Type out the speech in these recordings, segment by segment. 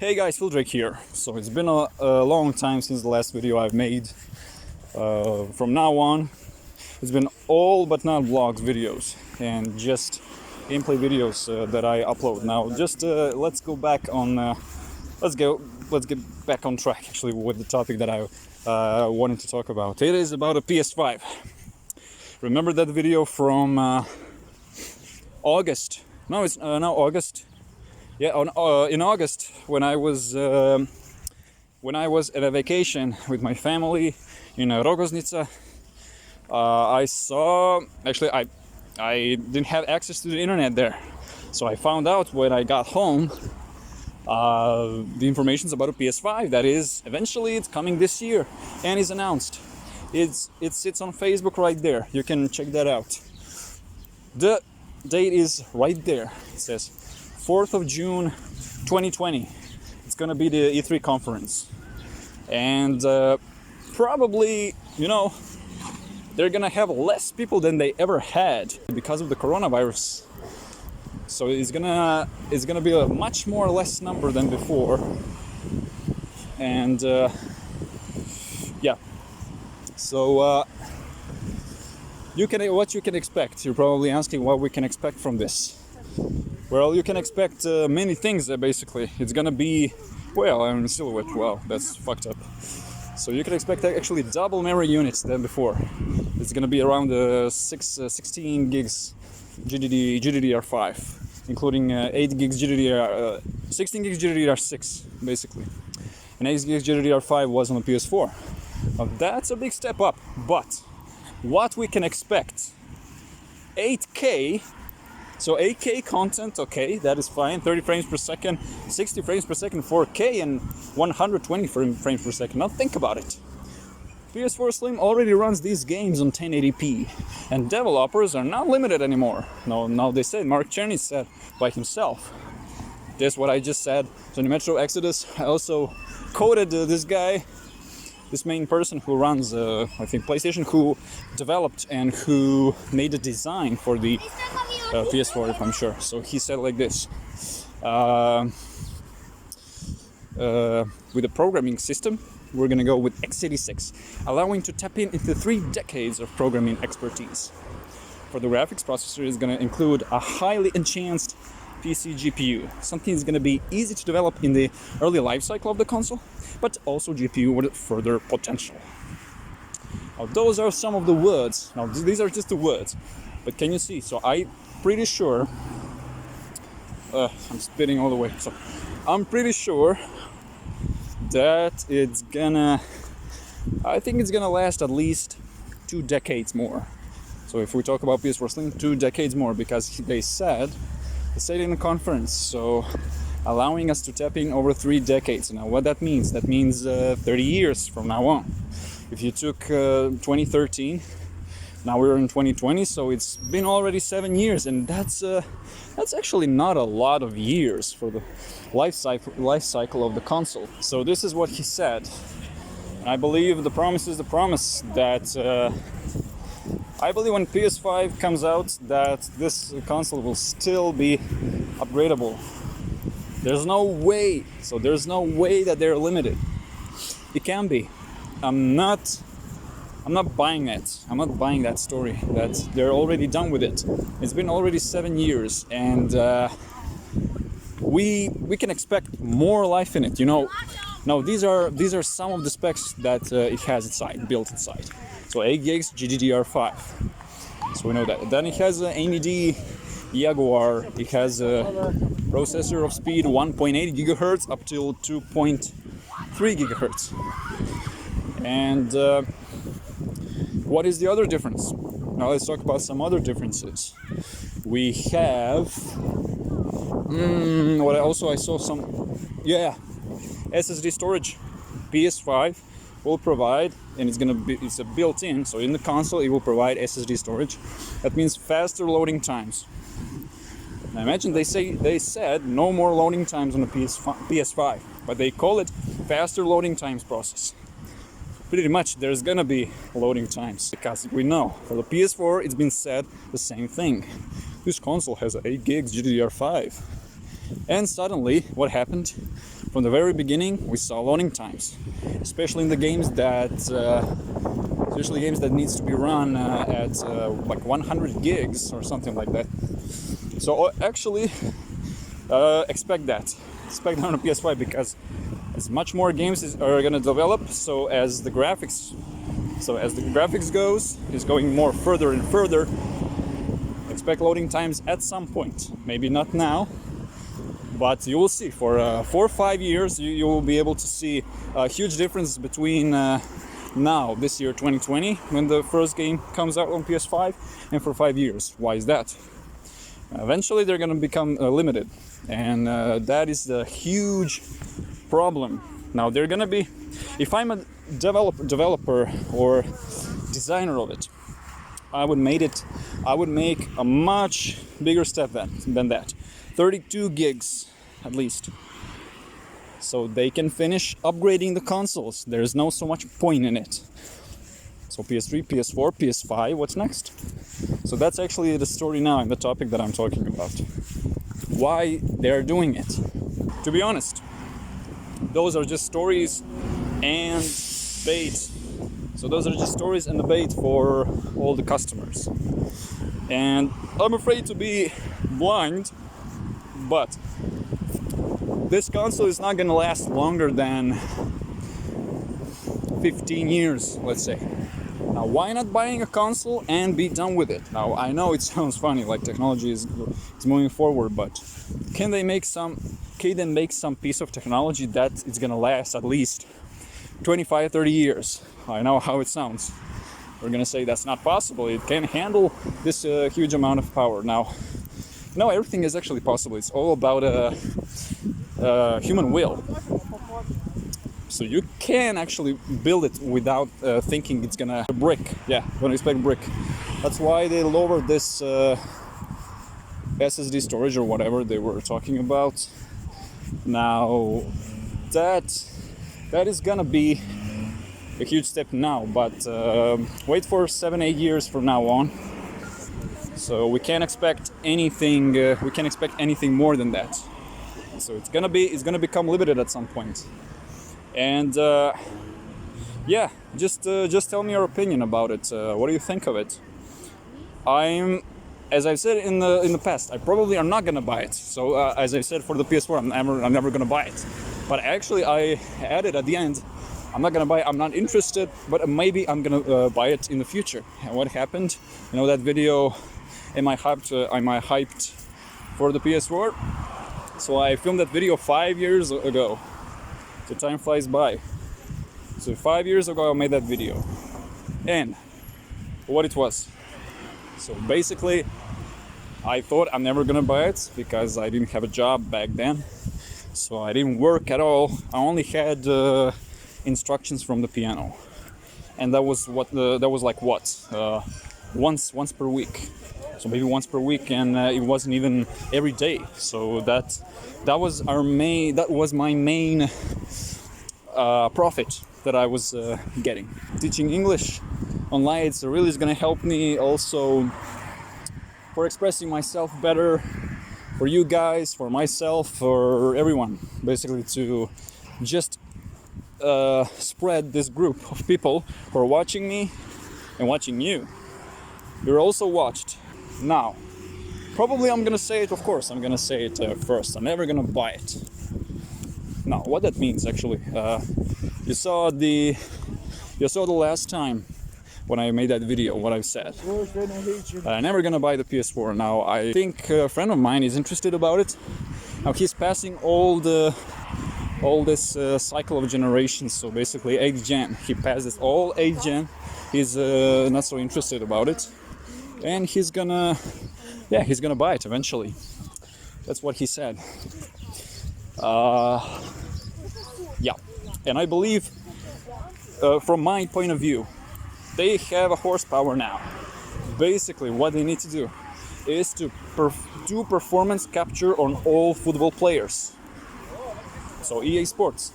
Hey guys, Drake here. So it's been a long time since the last video I've made. From now on, it's been all but not vlogs videos and just gameplay videos that I upload. Now, just let's go back on. Let's get back on track actually with the topic that I wanted to talk about. It is about a PS5. Remember that video from August? No, it's no August. Yeah, in August when I was at a vacation with my family in Rogoznica, I saw. Actually, I didn't have access to the internet there, so I found out when I got home the information about a PS5 that is eventually it's coming this year and is announced. It sits on Facebook right there. You can check that out. The date is right there. It says 4th of June 2020. It's gonna be the E3 conference, and probably, they're gonna have less people than they ever had because of the coronavirus. So it's gonna be a much more less number than before, and yeah. So what you can expect? You're probably asking what we can expect from this. Well, you can expect many things. Basically, it's gonna be, well, I'm in silhouette. Wow, that's fucked up. So you can expect actually double memory units than before. It's gonna be around 16 gigs GDDR5, including 8 gigs GDDR, 16 gigs GDDR6, basically. And 8 gigs GDDR5 was on the PS4. Now that's a big step up. But what we can expect? 8K. So 8K content, okay, that is fine. 30 frames per second, 60 frames per second, 4K, and 120 frames per second. Now think about it. PS4 Slim already runs these games on 1080p, and developers are not limited anymore. Now they said, Mark Cherny said by himself. That's what I just said. So in Metro Exodus, I also quoted this guy, this main person who runs, I think, PlayStation, who developed and who made the design for the PS4, if I'm sure. So he said like this: with the programming system, we're gonna go with x86, allowing to tap into 3 decades of programming expertise. For the graphics processor, is gonna include a highly enhanced PC GPU. Something is gonna be easy to develop in the early life cycle of the console, but also GPU with further potential. Now, those are some of the words. Now, these are just the words, but can you see? So I'm pretty sure. I'm spitting all the way. So I'm pretty sure that it's gonna. I think it's gonna last at least 2 decades more. So if we talk about PS4 Slim, 2 decades more, because they said in the conference. So allowing us to tap in over 3 decades. Now, what that means? That means 30 years from now on. If you took 2013, now we're in 2020, so it's been already 7 years, and that's actually not a lot of years for the life cycle of the console. So this is what he said. And I believe the promise is the promise that I believe when PS5 comes out that this console will still be upgradable. There's no way. So there's no way that they're limited. It can be. I'm not buying that. I'm not buying that story that they're already done with it. It's been already 7 years, and we can expect more life in it. Now these are some of the specs that it has built inside. So 8 gigs GDDR5. So we know that. Then it has an AMD Jaguar. It has a processor of speed 1.8 gigahertz up till 2.3 gigahertz. And what is the other difference? Now let's talk about some other differences. We have I saw some SSD storage. PS5 will provide, and it's a built-in, so in the console it will provide SSD storage. That means faster loading times. Now imagine they said no more loading times on the PS5, but they call it faster loading times process. Pretty much there's gonna be loading times, because we know for the PS4 it's been said the same thing. This console has 8 gigs GDDR5. And suddenly, what happened? From the very beginning, we saw loading times, especially in the games that, needs to be run at like 100 gigs or something like that. So actually, expect that on a PS5, because as much more games are going to develop, so as the graphics is going more further and further. Expect loading times at some point, maybe not now, but you will see. For 4 or 5 years, you will be able to see a huge difference between now, this year 2020, when the first game comes out on PS5, and for 5 years. Why is that? Eventually they're going to become limited, and that is the huge problem. Now they're going to be, if I'm a developer or designer of it, I would make a much bigger step than that. 32 gigs at least, so they can finish upgrading the consoles. There's no so much point in it. So PS3, PS4, PS5, what's next? So that's actually the story now, and the topic that I'm talking about. Why they're doing it. To be honest, those are just stories and bait. So those are just stories and the bait for all the customers. And I'm afraid to be blind, but this console is not gonna last longer than 15 years, let's say. Now, why not buying a console and be done with it? Now, I know it sounds funny, like technology is moving forward, but can they make some piece of technology that it's gonna last at least 25, 30 years? I know how it sounds. We're gonna say that's not possible. It can't handle this huge amount of power. Now, no, everything is actually possible. It's all about human will. So you can actually build it without thinking it's gonna brick. Yeah, don't expect brick. That's why they lowered this SSD storage or whatever they were talking about. Now that is gonna be a huge step now, but wait for 7-8 years from now on. So we can't expect anything. We can't expect anything more than that. So it's gonna become limited at some point. And yeah, just tell me your opinion about it. What do you think of it? As I've said in the past, I probably am not gonna buy it. So as I said for the PS4, I'm never gonna buy it. But actually, I added at the end, I'm not gonna buy it. I'm not interested, but maybe I'm gonna buy it in the future. And what happened? You know that video? Am I hyped for the PS4? So I filmed that video 5 years ago. So time flies by. So 5 years ago I made that video, and what it was. So basically, I thought I'm never gonna buy it because I didn't have a job back then. So I didn't work at all. I only had instructions from the piano, and that was once per week. So maybe once per week, and it wasn't even every day. So that was my main profit that I was getting. Teaching English online, it's really going to help me also for expressing myself better, for you guys, for myself, for everyone, basically, to just spread this group of people who are watching me and watching you. You're also watched. Now, probably I'm gonna say it, of course, I'm gonna say it first. I'm never gonna buy it. Now, what that means actually, you saw the last time when I made that video, what I've said. I'm never gonna buy the PS4. Now, I think a friend of mine is interested about it. Now, he's passing all this cycle of generations, so basically 8th gen. He passes all 8th gen. He's not so interested about it. And he's gonna buy it eventually. That's what he said. Yeah, and I believe, from my point of view, they have a horsepower now. Basically, what they need to do is to do performance capture on all football players. So EA Sports.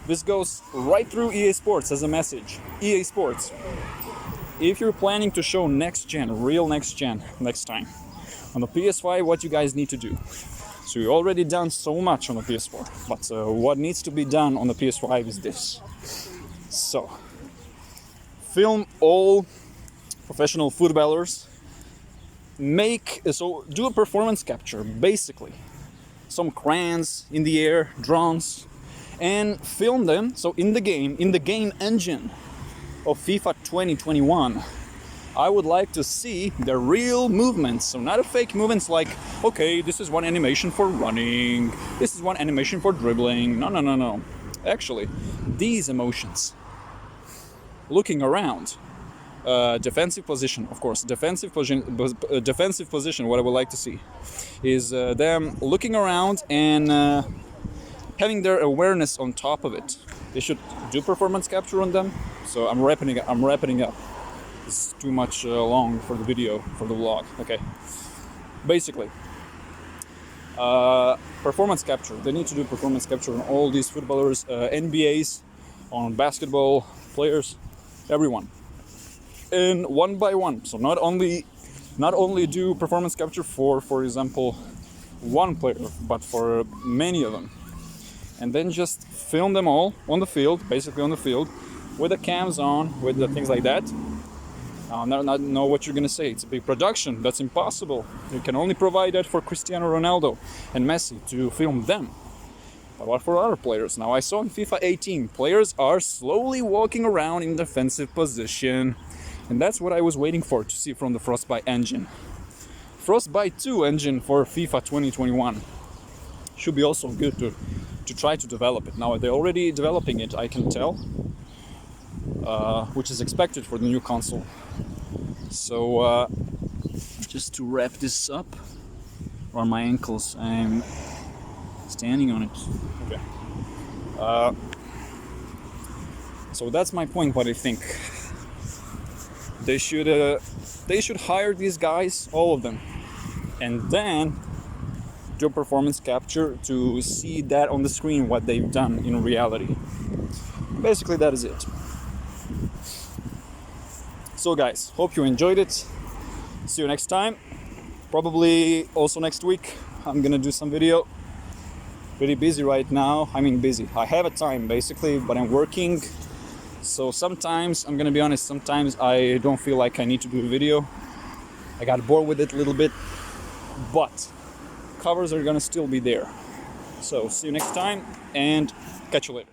This goes right through EA Sports as a message. EA Sports. If you're planning to show real next gen, next time, on the PS5, what you guys need to do. So you've already done so much on the PS4, but what needs to be done on the PS5 is this. So, film all professional footballers, do a performance capture, basically. Some cranes in the air, drones, and film them, so in the game engine of FIFA 2021. I would like to see the real movements, so not a fake movements like, okay, this is one animation for running, this is one animation for dribbling. No. Actually, these emotions. Looking around, defensive position, of course. Defensive position. What I would like to see is them looking around and having their awareness on top of it. They should do performance capture on them. So I'm wrapping up. It's too much long for the video, for the vlog. Okay. Basically, performance capture. They need to do performance capture on all these footballers, NBAs, on basketball players, everyone, and one by one. So not only do performance capture for example, one player, but for many of them, and then just film them all on the field, basically on the field, with the cams on, with the things like that. Not know what you're gonna say. It's a big production. That's impossible. You can only provide that for Cristiano Ronaldo and Messi to film them. But what for other players? Now I saw in FIFA 18, players are slowly walking around in defensive position, and that's what I was waiting for to see from the Frostbite engine. Frostbite 2 engine for FIFA 2021 should be also good to try to develop it. Now they're already developing it, I can tell, which is expected for the new console. So just to wrap this up on my ankles, I'm standing on it. Okay. So that's my point. What I think they should hire these guys, all of them, and then do performance capture to see that on the screen what they've done in reality. Basically, that is it. So guys, hope you enjoyed it. See you next time. Probably also next week I'm gonna do some video. Pretty busy right now. I mean busy. I have a time basically, but I'm working. So sometimes, I'm gonna be honest, sometimes I don't feel like I need to do a video. I got bored with it a little bit, but covers are gonna still be there. So see you next time and catch you later.